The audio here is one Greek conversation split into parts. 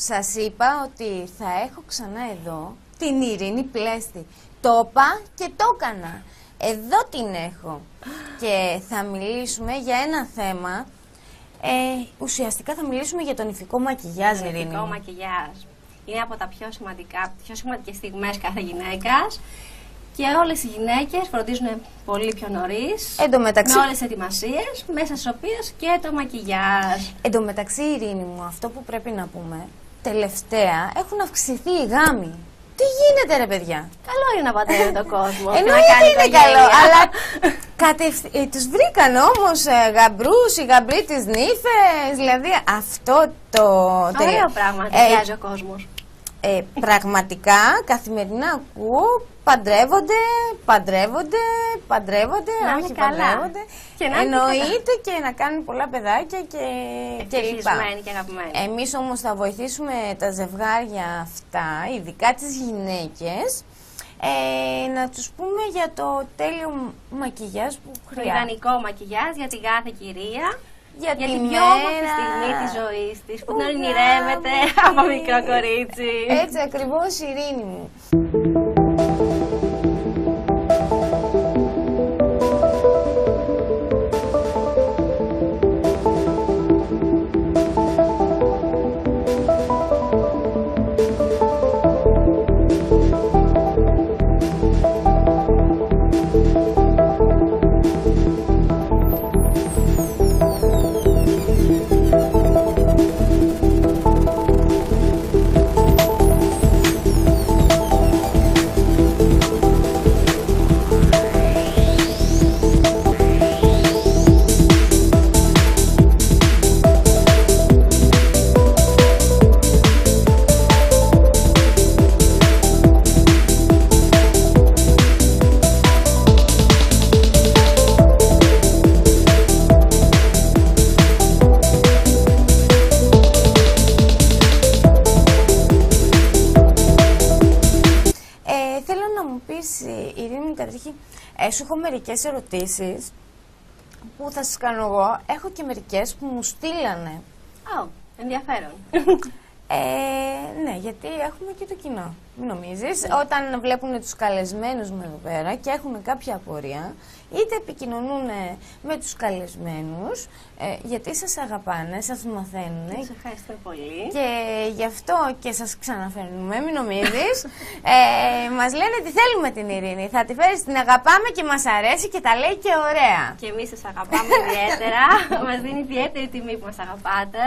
σας είπα ότι θα έχω ξανά εδώ την Ειρήνη Πλέστη. Το είπα και το έκανα. Εδώ την έχω. Και θα μιλήσουμε για ένα θέμα. Ουσιαστικά θα μιλήσουμε για τον υφικό μακιγιάζ, Ειρήνη. Το υφικό μακιγιάζ είναι από τα πιο σημαντικές στιγμές κάθε γυναίκας. Και όλες οι γυναίκες φροντίζουν πολύ πιο νωρίς, με όλες τις ετοιμασίες, μέσα στις οποίες και το μακιγιάζ. Εν τω μεταξύ, Ειρήνη μου, αυτό που πρέπει να πούμε, τελευταία έχουν αυξηθεί οι γάμοι. Τι γίνεται, ρε παιδιά? Καλό είναι να παντρεύει τον κόσμο. Εννοείται είναι καλό, αλλά τους βρήκαν όμως γαμπρούς, οι γαμπροί τις νύφες, δηλαδή αυτό το... Ωραίο πράγμα, ταιριάζει ο κόσμος. Πραγματικά, καθημερινά ακούω, παντρεύονται, όχι παντρεύονται. Εννοείται και να κάνουν πολλά παιδάκια και λοιπά. Και αγαπημένοι. Εμείς όμως θα βοηθήσουμε τα ζευγάρια αυτά, ειδικά τις γυναίκες, να τους πούμε για το τέλειο μακιγιάζ που χρειάζεται. Το ιδανικό μακιγιάζ για την κάθε κυρία. Για την πιο όμορφη στιγμή της ζωής της, που την ονειρεύεται από μικρό κορίτσι. Έτσι ακριβώς, Ειρήνη μου. Σου έχω μερικές ερωτήσεις που θα σας κάνω εγώ. Έχω και μερικές που μου στείλανε. Ενδιαφέρον. Ναι, γιατί έχουμε και το κοινό. Μην νομίζεις. Όταν βλέπουν τους καλεσμένους μου εδώ πέρα και έχουν κάποια απορία, είτε επικοινωνούν με τους καλεσμένους, γιατί σας αγαπάνε, σας μαθαίνουν. Σας ευχαριστώ πολύ. Και γι' αυτό και σας ξαναφέρνουμε, μην νομίζεις. Μας λένε τι θέλουμε την Ειρήνη. Θα τη φέρεις, την αγαπάμε και μας αρέσει και τα λέει και ωραία. Και εμείς σας αγαπάμε ιδιαίτερα. Μας δίνει ιδιαίτερη τιμή που μας αγαπάτε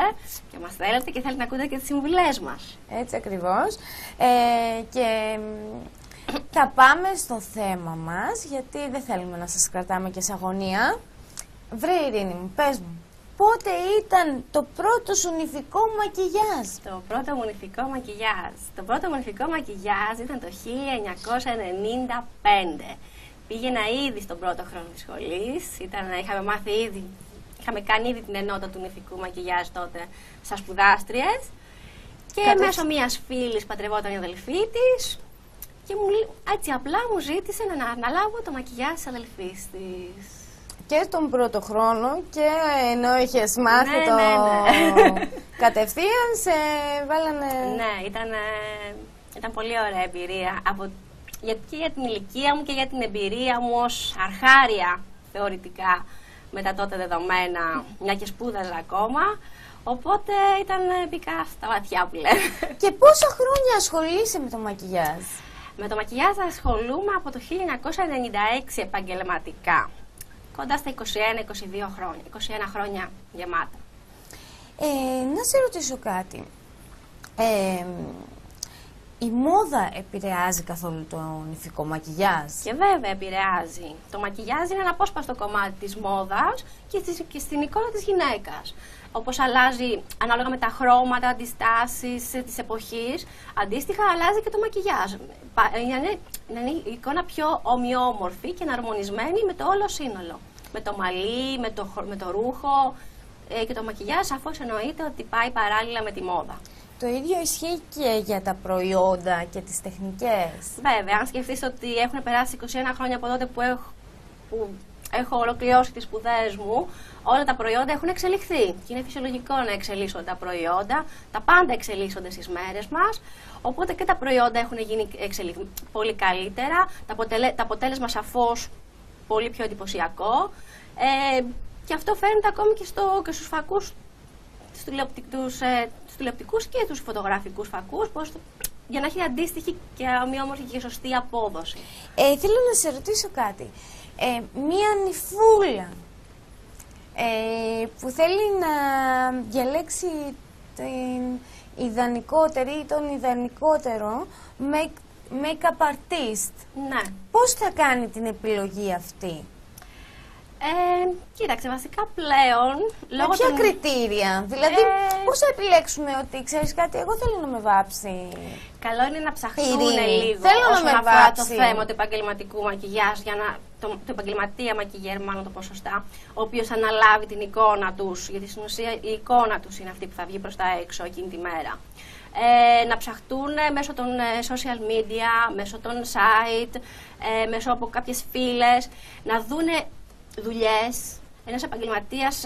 και μας θέλετε και θέλετε να ακούτε και τις συμβουλές μας. Έτσι ακριβώς. Και θα πάμε στο θέμα μας, γιατί δεν θέλουμε να σας κρατάμε και σε αγωνία. Βρε Ειρήνη μου, πες μου, πότε ήταν το πρώτο σου νηφικό μακιγιάζ? Το πρώτο μου νηφικό μακιγιάζ. Το πρώτο μου νηφικό μακιγιάζ ήταν το 1995. Πήγαινα ήδη στον πρώτο χρόνο της σχολής. Είχαμε κάνει ήδη την ενότητα του νηφικού μακιγιάζ τότε σαν σπουδάστριες. Και μέσω μιας φίλης παντρευόταν η αδελφή της και έτσι απλά μου ζήτησε να αναλάβω το μακιγιάζ της αδελφής της. Και τον πρώτο χρόνο και ενώ είχες μάθει κατευθείαν σε βάλανε... Ναι, ήταν πολύ ωραία εμπειρία και για την ηλικία μου και για την εμπειρία μου ως αρχάρια θεωρητικά με τα τότε δεδομένα, μια και σπούδαζα ακόμα. Οπότε ήταν μπήκα στα βαθιά που λέμε. Και πόσα χρόνια ασχολείσαι με το μακιγιάζ? Με το μακιγιάζ ασχολούμαι από το 1996 επαγγελματικά. Κοντά στα 21-22 χρόνια. 21 χρόνια γεμάτα. Να σε ρωτήσω κάτι. Η μόδα επηρεάζει καθόλου το νηφικό μακιγιάζ? Και βέβαια επηρεάζει. Το μακιγιάζ είναι ένα απόσπαστο κομμάτι της μόδας και στην εικόνα της γυναίκας. Όπως αλλάζει ανάλογα με τα χρώματα, τις τάσεις της εποχής, αντίστοιχα αλλάζει και το μακιγιάζ. Να είναι η εικόνα πιο ομοιόμορφη και εναρμονισμένη με το όλο σύνολο. Με το μαλλί, με το ρούχο και το μακιγιάζ, σαφώς εννοείται ότι πάει παράλληλα με τη μόδα. Το ίδιο ισχύει και για τα προϊόντα και τις τεχνικές. Βέβαια, αν σκεφτείς ότι έχουν περάσει 21 χρόνια από τότε που έχω ολοκληρώσει τις σπουδές μου, όλα τα προϊόντα έχουν εξελιχθεί. Και είναι φυσιολογικό να εξελίσσονται τα προϊόντα. Τα πάντα εξελίσσονται στις μέρες μας. Οπότε και τα προϊόντα έχουν γίνει πολύ καλύτερα. Το αποτέλεσμα σαφώς πολύ πιο εντυπωσιακό. Και αυτό φαίνεται ακόμη και στους φακούς, τους τηλεοπτικούς και τους φωτογραφικούς φακούς, για να έχει αντίστοιχη και ομοιόμορφη και σωστή απόδοση. Θέλω να σε ρωτήσω κάτι. Μία νυφούλα που θέλει να διαλέξει την ιδανικότερη ή τον ιδανικότερο make-up artist, ναι, πώς θα κάνει την επιλογή αυτή? Κοίταξε, βασικά πλέον Με ποια κριτήρια, δηλαδή πώς θα επιλέξουμε ότι ξέρεις κάτι, εγώ θέλω να με βάψει? Καλό είναι να ψαχτούν λίγο όσον αφορά το θέμα του επαγγελματικού μακιγιάζ, του επαγγελματία μακιγιέρ, μάλλον το πω σωστά, ο οποίος αναλάβει την εικόνα τους, γιατί στην ουσία η εικόνα τους είναι αυτή που θα βγει προς τα έξω εκείνη τη μέρα. Να ψαχτούν μέσω των social media, μέσω των site, μέσω από κάποιες φίλες, να δούνε δουλειές. Ένας επαγγελματίας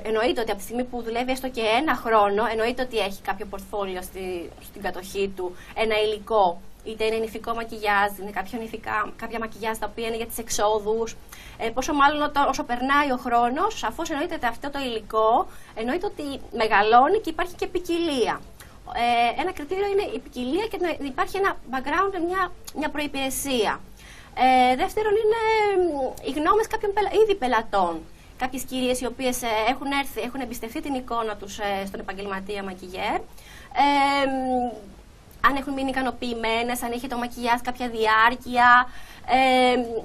εννοείται ότι από τη στιγμή που δουλεύει έστω και ένα χρόνο, εννοείται ότι έχει κάποιο πορτφόλιο στην κατοχή του, ένα υλικό. Είτε είναι νηφικό μακιγιάζ, είναι κάποια μακιγιάζ τα οποία είναι για τις εξόδους. Πόσο μάλλον όσο περνάει ο χρόνος, σαφώς εννοείται ότι αυτό το υλικό εννοείται ότι μεγαλώνει και υπάρχει και ποικιλία. Ένα κριτήριο είναι η ποικιλία και να υπάρχει ένα background, μια προϋπηρεσία. Δεύτερον είναι οι γνώμες κάποιων ήδη πελατών. Κάποιες κυρίες οι οποίες έχουν εμπιστευτεί την εικόνα τους στον επαγγελματία μακιγιέρ. Αν έχουν μείνει ικανοποιημένες, αν έχει το μακιγιάζ κάποια διάρκεια.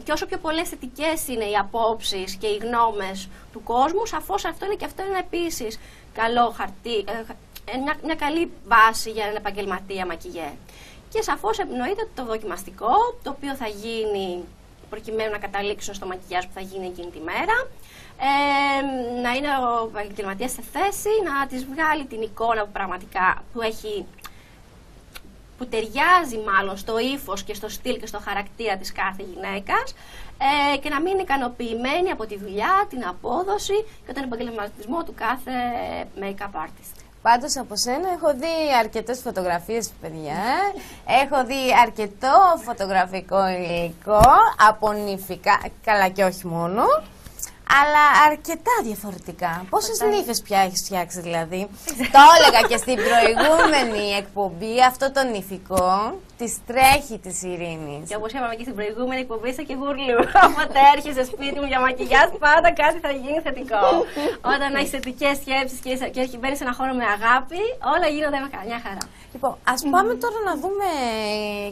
Και όσο πιο πολλές θετικές είναι οι απόψεις και οι γνώμες του κόσμου, σαφώς αυτό είναι επίσης καλό χαρτί, μια καλή βάση για έναν επαγγελματία μακιγιέρ. Και σαφώς εννοείται ότι το δοκιμαστικό, το οποίο θα γίνει προκειμένου να καταλήξουν στο μακιγιάζ που θα γίνει εκείνη τη μέρα, να είναι ο επαγγελματίας σε θέση να της βγάλει την εικόνα που πραγματικά που ταιριάζει μάλλον στο ύφος και στο στυλ και στο χαρακτήρα της κάθε γυναίκας, και να μην είναι ικανοποιημένη από τη δουλειά, την απόδοση και τον επαγγελματισμό του κάθε make-up artist. Πάντως από σένα έχω δει αρκετές φωτογραφίες, παιδιά. Έχω δει αρκετό φωτογραφικό υλικό από νηφικά, καλά και όχι μόνο, αλλά αρκετά διαφορετικά. Πόσες νύφες πια έχεις φτιάξει δηλαδή? Το έλεγα και στην προηγούμενη εκπομπή, αυτό το νηφικό της τρέχει της Ειρήνης. Και όπως είπαμε και στην προηγούμενη εκπομπή, είσαι και γουρλού. Όποτε έρχεσαι σπίτι μου για μακιγιάζ, πάντα κάτι θα γίνει θετικό. Όταν έχεις θετικές σκέψεις και μπαίνεις σε ένα χώρο με αγάπη, όλα γίνονται με μια χαρά. Λοιπόν, ας πάμε τώρα να δούμε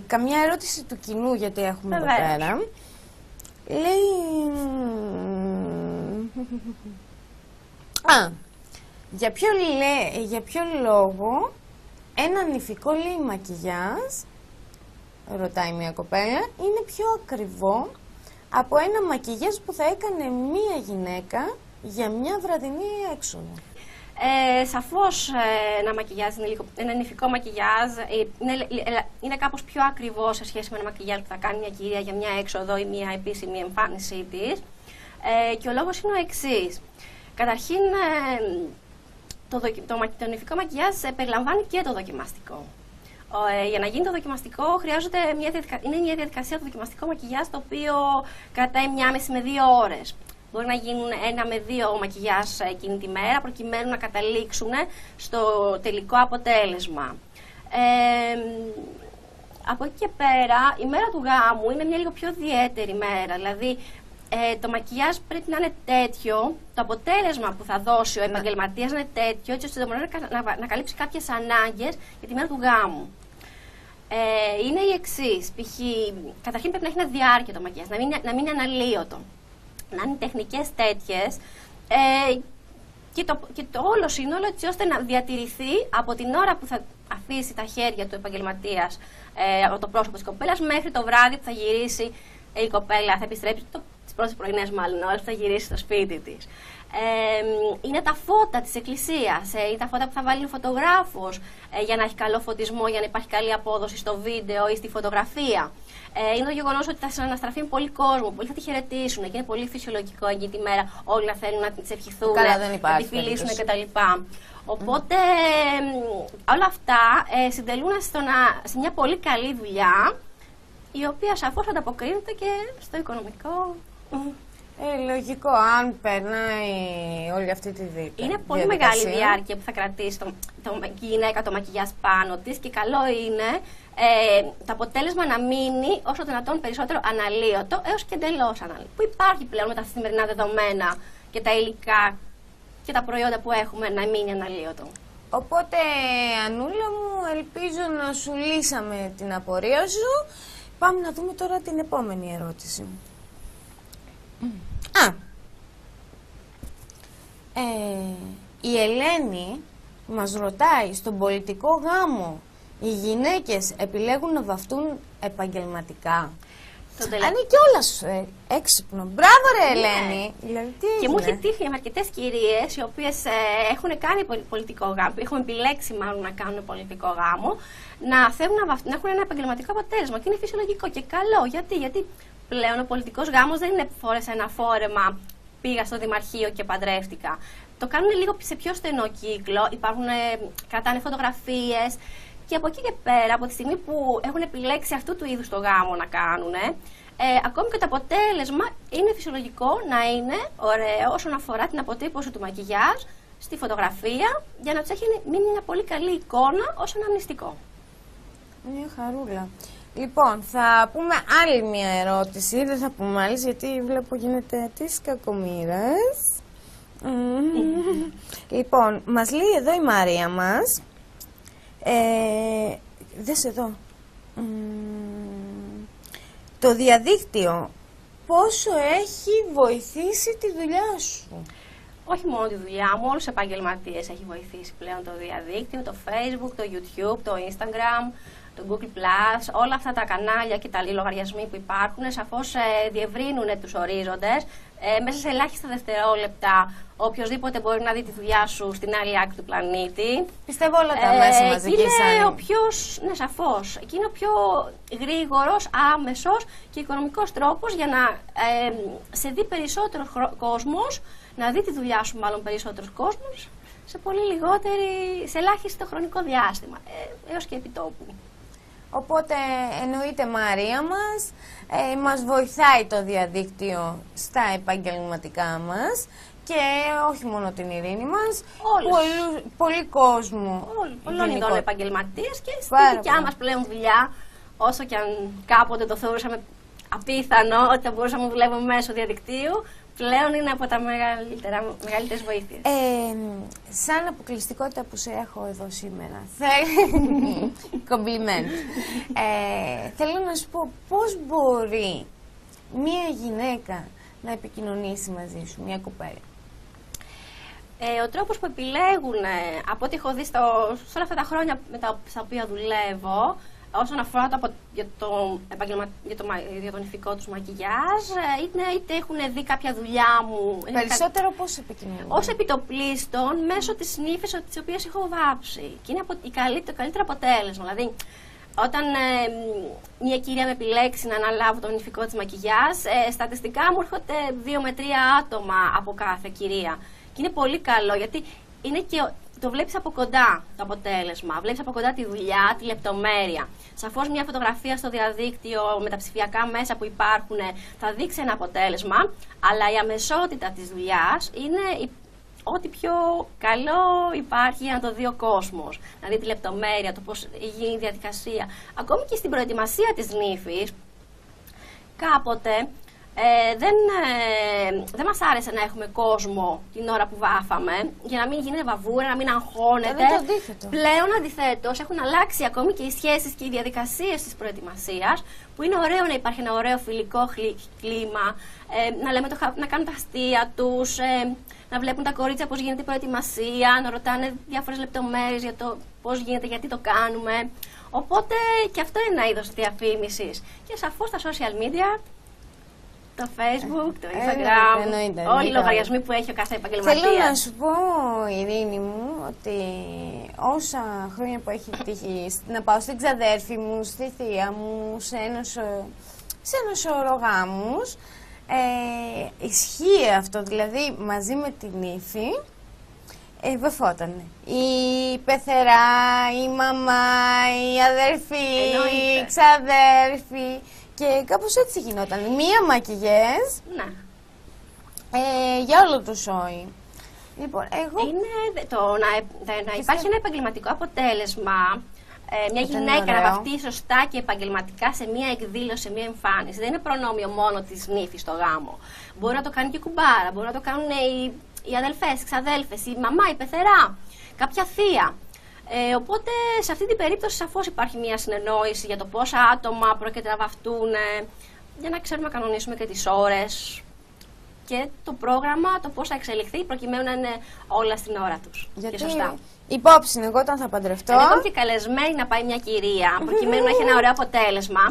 καμιά ερώτηση του κοινού, γιατί έχουμε εδώ πέρα. Λέει... για ποιο λόγο ένα νηφικό, λέει, μακιγιάζ, ρωτάει μια κοπέλα, είναι πιο ακριβό από ένα μακιγιάζ που θα έκανε μία γυναίκα για μια βραδινή έξοδο? Σαφώς ένα νηφικό μακιγιάζ είναι κάπως πιο ακριβό σε σχέση με ένα μακιγιάζ που θα κάνει μια κυρία για μια έξοδο ή μια επίσημη εμφάνισή της. Και ο λόγος είναι ο εξής. Καταρχήν, το νηφικό μακιγιάζ περιλαμβάνει και το δοκιμαστικό. Για να γίνει το δοκιμαστικό είναι μια διαδικασία του δοκιμαστικού μακιγιάζ, το οποίο κρατάει 1,5 με 2 ώρες. Μπορεί να γίνουν 1 με 2 μακιγιάζ εκείνη τη μέρα, προκειμένου να καταλήξουν στο τελικό αποτέλεσμα. Από εκεί και πέρα, η μέρα του γάμου είναι μια λίγο πιο ιδιαίτερη μέρα. Δηλαδή, το μακιγιάζ πρέπει να είναι τέτοιο, το αποτέλεσμα που θα δώσει ο επαγγελματίας να είναι τέτοιο, έτσι ώστε το μπορεί να καλύψει κάποιες ανάγκες για τη μέρα του γάμου. Είναι η εξής. Καταρχήν πρέπει να έχει ένα διάρκεια το μακιγιάζ, να μην είναι αναλύωτο. Να είναι τεχνικές τέτοιες και το όλο σύνολο, έτσι ώστε να διατηρηθεί από την ώρα που θα αφήσει τα χέρια του επαγγελματίας από το πρόσωπο της κοπέλας μέχρι το βράδυ που θα γυρίσει η κοπέλα, θα επιστρέψει τις πρώτες πρωινές μάλλον ώρες που θα γυρίσει στο σπίτι της. Είναι τα φώτα της εκκλησίας, είναι τα φώτα που θα βάλει ο φωτογράφος για να έχει καλό φωτισμό, για να υπάρχει καλή απόδοση στο βίντεο ή στη φωτογραφία. Είναι το γεγονός ότι θα συναναστραφεί πολύ κόσμο, πολλοί θα τη χαιρετήσουν και είναι πολύ φυσιολογικό εκείνη τη μέρα όλοι να θέλουν να τη ευχηθούν, να τη φιλήσουν κτλ. Οπότε όλα αυτά συντελούν σε μια πολύ καλή δουλειά, η οποία σαφώς ανταποκρίνεται και στο οικονομικό. Λογικό, αν περνάει όλη αυτή τη διαδικασία. Είναι πολύ μεγάλη διάρκεια που θα κρατήσει η γυναίκα το μακιγιάζ πάνω της και καλό είναι το αποτέλεσμα να μείνει όσο δυνατόν περισσότερο αναλύωτο έως και εντελώς αναλύωτο. Που υπάρχει πλέον με τα σημερινά δεδομένα και τα υλικά και τα προϊόντα που έχουμε να μείνει αναλύωτο. Οπότε, Ανούλα μου, ελπίζω να σου λύσαμε την απορία σου. Πάμε να δούμε τώρα την επόμενη ερώτηση. Η Ελένη μας ρωτάει, στον πολιτικό γάμο οι γυναίκες επιλέγουν να βαφτούν επαγγελματικά? Είναι κιόλας έξυπνο. Μπράβο ρε Ελένη! Δηλαδή, και μου έχει τύχει με αρκετές κυρίες οι οποίες έχουν κάνει πολιτικό γάμο, έχουν επιλέξει μάλλον να κάνουν πολιτικό γάμο, να θέλουν να έχουν ένα επαγγελματικό αποτέλεσμα και είναι φυσιολογικό και καλό. Γιατί πλέον ο πολιτικός γάμος δεν είναι φόρεσα ένα φόρεμα, πήγα στο δημαρχείο και παντρεύτηκα. Το κάνουν λίγο σε πιο στενό κύκλο, κρατάνε φωτογραφίες και από εκεί και πέρα, από τη στιγμή που έχουν επιλέξει αυτού του είδους το γάμο να κάνουν, ακόμη και το αποτέλεσμα είναι φυσιολογικό να είναι ωραίο όσον αφορά την αποτύπωση του μακιγιάζ στη φωτογραφία, για να τους έχει μείνει μια πολύ καλή εικόνα ως αναμνηστικό. Μια χαρούλα. Λοιπόν, θα πούμε άλλη μια ερώτηση, δεν θα πούμε άλλες γιατί βλέπω γίνεται της κακομοίρας. Λοιπόν, μας λέει εδώ η Μαρία μας, δες εδώ, το διαδίκτυο πόσο έχει βοηθήσει τη δουλειά σου? Όχι μόνο τη δουλειά μου, όλους τους επαγγελματίες έχει βοηθήσει πλέον το διαδίκτυο, το Facebook, το YouTube, το Instagram, το Google+, όλα αυτά τα κανάλια και τα λογαριασμοί που υπάρχουν σαφώς διευρύνουν τους ορίζοντες. Μέσα σε ελάχιστα δευτερόλεπτα οποιοσδήποτε μπορεί να δει τη δουλειά σου στην άλλη άκρη του πλανήτη. Πιστεύω όλα τα μέσα μαζικής ναι, σαφώς. Εκεί είναι ο πιο γρήγορος, άμεσος και οικονομικός τρόπος για να σε δει περισσότερος κόσμος, να δει τη δουλειά σου μάλλον περισσότερος κόσμος σε ελάχιστο χρονικό διάστημα, έως και επιτόπου. Οπότε εννοείται Μαρία μας βοηθάει το διαδίκτυο στα επαγγελματικά μας και όχι μόνο την Ειρήνη μας, πολύ κόσμο. Πολλών ειδών επαγγελματίες και στη δικιά μας πλέον δουλειά, όσο και αν κάποτε το θεωρούσαμε απίθανο ότι θα μπορούσαμε να δουλεύουμε μέσω διαδικτύου, πλέον είναι από τα μεγαλύτερες βοήθειες. Σαν αποκλειστικότητα που σε έχω εδώ σήμερα, κομπλιμέντ, θέλω να σου πω πώς μπορεί μία γυναίκα να επικοινωνήσει μαζί σου, μία κοπέλα? Ο τρόπος που επιλέγουν, από ό,τι έχω δει σε όλα αυτά τα χρόνια στα οποία δουλεύω, όσον αφορά για τον υφικό τους μακιγιάζ, είτε έχουν δει κάποια δουλειά μου. Περισσότερο πώς επικοινωνούν? Ως επιτοπλίστων, μέσω της νύφης τις οποίες έχω βάψει. Και είναι το καλύτερο αποτέλεσμα. Δηλαδή, όταν μια κυρία με επιλέξει να αναλάβω τον υφικό της μακιγιάζ, στατιστικά μου έρχονται 2 με 3 άτομα από κάθε κυρία. Και είναι πολύ καλό, γιατί είναι και το βλέπεις από κοντά το αποτέλεσμα, βλέπεις από κοντά τη δουλειά, τη λεπτομέρεια. Σαφώς μια φωτογραφία στο διαδίκτυο με τα ψηφιακά μέσα που υπάρχουν θα δείξει ένα αποτέλεσμα, αλλά η αμεσότητα της δουλειάς είναι ό,τι πιο καλό υπάρχει για να το δει ο κόσμος. Να δει τη λεπτομέρεια, το πώς γίνει η διαδικασία. Ακόμη και στην προετοιμασία της νύφης, κάποτε δεν μας άρεσε να έχουμε κόσμο την ώρα που βάφαμε, για να μην γίνεται βαβούρα, να μην αγχώνεται. Πλέον αντιθέτως έχουν αλλάξει ακόμη και οι σχέσεις και οι διαδικασίες της προετοιμασίας, που είναι ωραίο να υπάρχει ένα ωραίο φιλικό κλίμα, να κάνουν τα αστεία τους, να βλέπουν τα κορίτσια πώς γίνεται η προετοιμασία, να ρωτάνε διάφορες λεπτομέρειες για το πώς γίνεται, γιατί το κάνουμε. Οπότε και αυτό είναι ένα είδος διαφήμισης. Και σαφώς τα social media Το Facebook, το Instagram, εννοείται, όλοι οι λογαριασμοί που έχει ο κάθε επαγγελματίας. Θέλω να σου πω, Ειρήνη μου, ότι όσα χρόνια που έχει τύχει να πάω στην ξαδέρφη μου, στη θεία μου, σε ένα σωρό γάμους, ισχύει αυτό, δηλαδή μαζί με την ύφη βεφότανε. Η πεθερά, η μαμά, η αδερφή, η ξαδέρφη και κάπως έτσι γινόταν. Μία μακιγιές για όλο το σόι. Λοιπόν, είναι να υπάρχει ένα επαγγελματικό αποτέλεσμα. Μια γυναίκα να βαφτεί σωστά και επαγγελματικά σε μια εκδήλωση, σε μια εμφάνιση. Δεν είναι προνόμιο μόνο της νύφης στο γάμο. Μπορεί να το κάνει και η κουμπάρα, μπορεί να το κάνουν οι αδελφές, οι ξαδέλφες, η μαμά, η πεθερά, κάποια θεία. Οπότε σε αυτή την περίπτωση σαφώς υπάρχει μια συνεννόηση για το πόσα άτομα πρόκειται να βαφτούν, για να ξέρουμε να κανονίσουμε και τις ώρες και το πρόγραμμα, το πώς θα εξελιχθεί προκειμένου να είναι όλα στην ώρα τους. Γιατί και σωστά. Υπόψη εγώ όταν θα παντρευτώ. Εγώ και καλεσμένη να πάει μια κυρία προκειμένου να έχει ένα ωραίο αποτέλεσμα.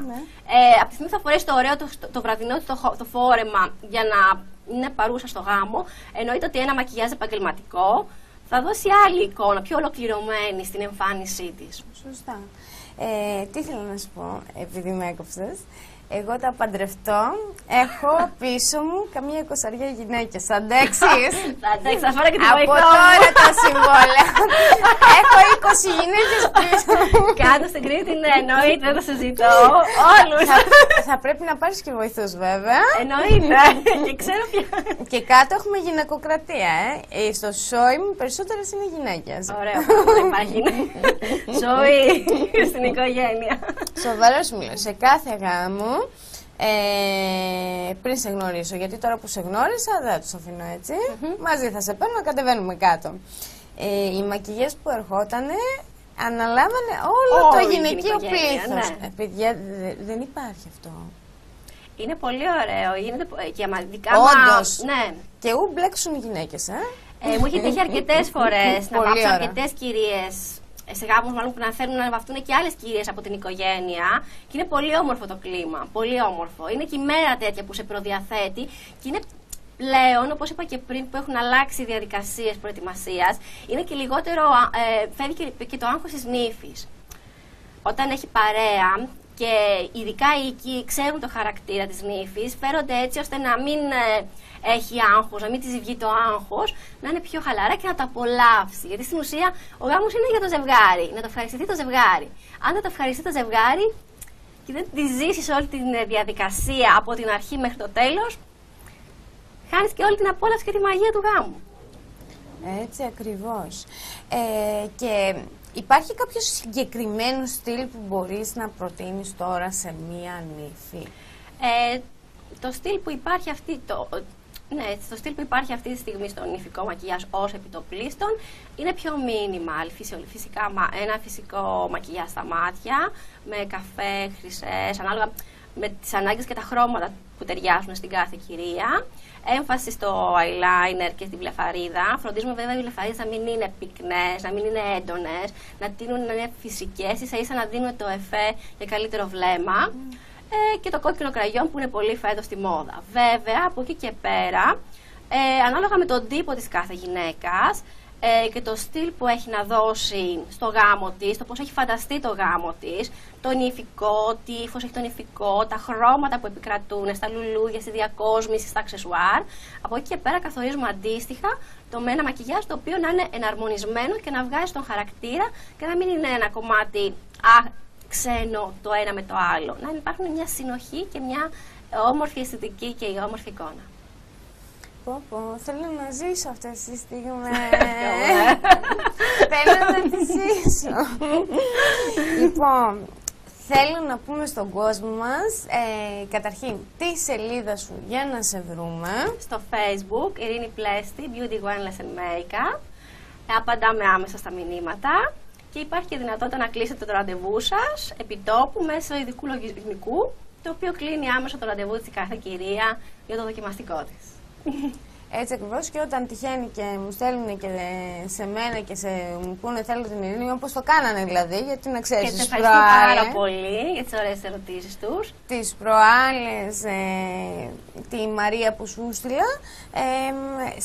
Από τη στιγμή που θα φορέσει το ωραίο το βραδινό το φόρεμα για να είναι παρούσα στο γάμο, εννοείται ότι ένα μακιγιάζ επαγγελματικό θα δώσει άλλη εικόνα, πιο ολοκληρωμένη στην εμφάνισή της. Σωστά. Τι θέλω να σου πω, επειδή με έκοψες. Εγώ θα παντρευτώ, έχω πίσω μου καμία 20 γυναίκες. Θα αντέξεις? Θα αντέξεις, θα φέρω και τη βοηθό. Από τώρα τα συμβόλαια. Έχω 20 γυναίκες πίσω. Κάτω στην Κρήτη, ναι, εννοείται, δεν το συζητώ. Όλους. Θα πρέπει να πάρεις και βοηθούς βέβαια. Εννοείται. Και ξέρω πια. Και κάτω έχουμε γυναικοκρατία, Στο σόι μου περισσότερες είναι γυναίκες. Ωραίο, δεν υπάρχει. Ζωή στην οικογένεια. Σοβαρά σου μιλάω, σε κάθε γάμο. Πριν σε γνωρίσω, γιατί τώρα που σε γνώρισα δεν τους αφήνω έτσι. Μαζί θα σε παίρνω να κατεβαίνουμε κάτω. Οι μακιγιές που ερχότανε αναλάβανε όλο το γυναικείο πλήθος. Ναι. Παιδιά, δεν υπάρχει αυτό. Είναι πολύ ωραίο. Και όντως. Ναι. Και ού μπλέξουν οι γυναίκες, Μου έχει τύχει αρκετές φορές να βάψω ωραία. αρκετές κυρίες σε γάμους μάλλον που να θέλουν να βαφτούν και άλλες κυρίες από την οικογένεια. Και είναι πολύ όμορφο το κλίμα. Πολύ όμορφο. Είναι και η μέρα τέτοια που σε προδιαθέτει και είναι πλέον, όπως είπα και πριν, που έχουν αλλάξει οι διαδικασίες προετοιμασίας, είναι και λιγότερο. Φεύγει και το άγχος της νύφης. Όταν έχει παρέα. Και ειδικά οι οικοί ξέρουν το χαρακτήρα της νύφης, φέρονται έτσι ώστε να μην έχει άγχος, να μην της βγει το άγχος, να είναι πιο χαλαρά και να το απολαύσει. Γιατί στην ουσία ο γάμος είναι για το ζευγάρι, να το ευχαριστηθεί το ζευγάρι. Αν δεν το ευχαριστεί το ζευγάρι και δεν τη ζήσεις όλη τη διαδικασία από την αρχή μέχρι το τέλος, χάνεις και όλη την απόλαυση και τη μαγεία του γάμου. Έτσι ακριβώς. Και υπάρχει κάποιο συγκεκριμένο στυλ που μπορείς να προτείνεις τώρα σε μία νύφη? Το στυλ που υπάρχει το στυλ που υπάρχει αυτή τη στιγμή στο νυφικό μακιγιάζ ως επιτοπλίστων είναι πιο minimal, φυσικά ένα φυσικό μακιγιάζ στα μάτια, με καφέ, χρυσές, ανάλογα με τις ανάγκες και τα χρώματα που ταιριάζουν στην κάθε κυρία. Έμφαση στο eyeliner και στη βλεφαρίδα. Φροντίζουμε βέβαια οι βλεφαρίδες να μην είναι πυκνές, να μην είναι έντονες, να τείνουν να είναι φυσικές, ίσα-ίσα να δίνουν το εφέ για καλύτερο βλέμμα. Και το κόκκινο κραγιόν που είναι πολύ φέτος στη μόδα. Βέβαια, από εκεί και πέρα, ανάλογα με τον τύπο της κάθε γυναίκας και το στυλ που έχει να δώσει στο γάμο της, το πώς έχει φανταστεί το γάμο της, το νηφικό, τι ύφος έχει το νηφικό, τα χρώματα που επικρατούν στα λουλούδια, στη διακόσμηση, στα αξεσουάρ. Από εκεί και πέρα καθορίζουμε αντίστοιχα το με ένα μακιγιάζ το οποίο να είναι εναρμονισμένο και να βγάζει τον χαρακτήρα και να μην είναι ένα κομμάτι ξένο το ένα με το άλλο. Να υπάρχουν μια συνοχή και μια όμορφη αισθητική και η όμορφη εικόνα. Θέλω να ζήσω αυτές τις στιγμές. Θέλω να τις ζήσω. Λοιπόν, θέλω να πούμε στον κόσμο μας, καταρχήν, τη σελίδα σου για να σε βρούμε. Στο Facebook, Ειρήνη Πλέστη, Beauty, Wellness and Makeup. Απαντάμε άμεσα στα μηνύματα. Και υπάρχει και δυνατότητα να κλείσετε το ραντεβού σας επιτόπου μέσω ειδικού λογισμικού, το οποίο κλείνει άμεσα το ραντεβού της κάθε κυρία για το δοκιμαστικό της. Έτσι ακριβώς, και όταν τυχαίνει και μου στέλνουν και σε μένα και μου πούνε θέλω την Ειρήνη, όπως το κάνανε δηλαδή, γιατί να ξέρεις. Και σε ευχαριστώ πάρα πολύ για τις ωραίες ερωτήσεις τους. Τις προάλλες τη Μαρία που σου στείλα,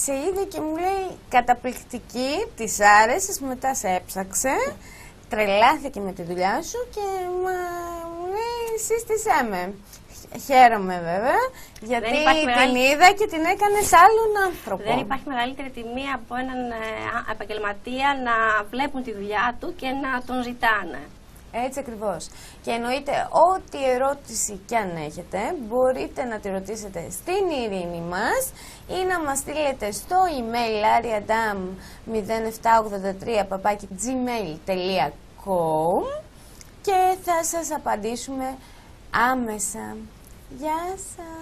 σε είδε και μου λέει καταπληκτική, της άρεσες, μετά σε έψαξε, τρελάθηκε με τη δουλειά σου και μου λέει σύστησέ με. Χαίρομαι βέβαια, γιατί την είδα και την έκανε σε άλλον άνθρωπο. Δεν υπάρχει μεγαλύτερη τιμή από έναν επαγγελματία να βλέπουν τη δουλειά του και να τον ζητάνε. Έτσι ακριβώς. Και εννοείται ό,τι ερώτηση κι αν έχετε, μπορείτε να τη ρωτήσετε στην Ειρήνη μας ή να μας στείλετε στο email ariadam0783@gmail.com και θα σας απαντήσουμε άμεσα. Γεια σας!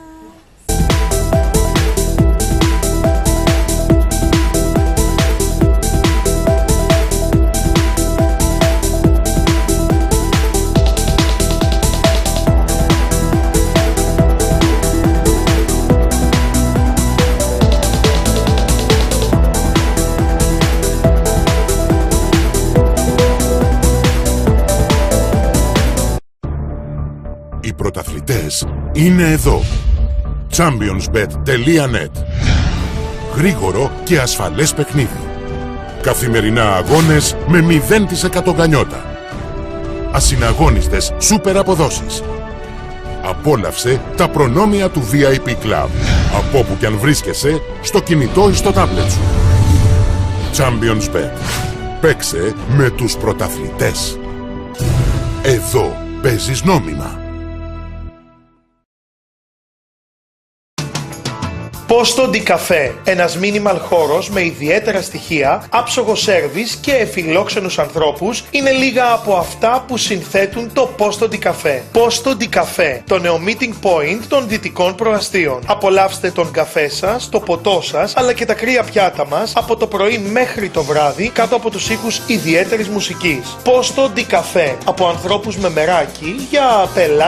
Οι πρωταθλητές είναι εδώ. Championsbet.net. Γρήγορο και ασφαλές παιχνίδι. Καθημερινά αγώνες με 0% γανιότα. Ασυναγώνιστες σούπερ αποδόσεις. Απόλαυσε τα προνόμια του VIP Club. Από όπου κι αν βρίσκεσαι, στο κινητό ή στο τάμπλετ σου. Championsbet. Παίξε με τους πρωταθλητές. Εδώ παίζεις νόμιμα. Posto di Café, ένας minimal χώρος με ιδιαίτερα στοιχεία, άψογο σέρβις και εφιλόξενους ανθρώπους είναι λίγα από αυτά που συνθέτουν το Posto di Café. Posto di Café, το νέο meeting point των δυτικών προαστίων. Απολαύστε τον καφέ σας, το ποτό σας, αλλά και τα κρύα πιάτα μας από το πρωί μέχρι το βράδυ κάτω από τους ήχους ιδιαίτερης μουσικής. Posto di Café, από ανθρώπους με μεράκι για πελάτες.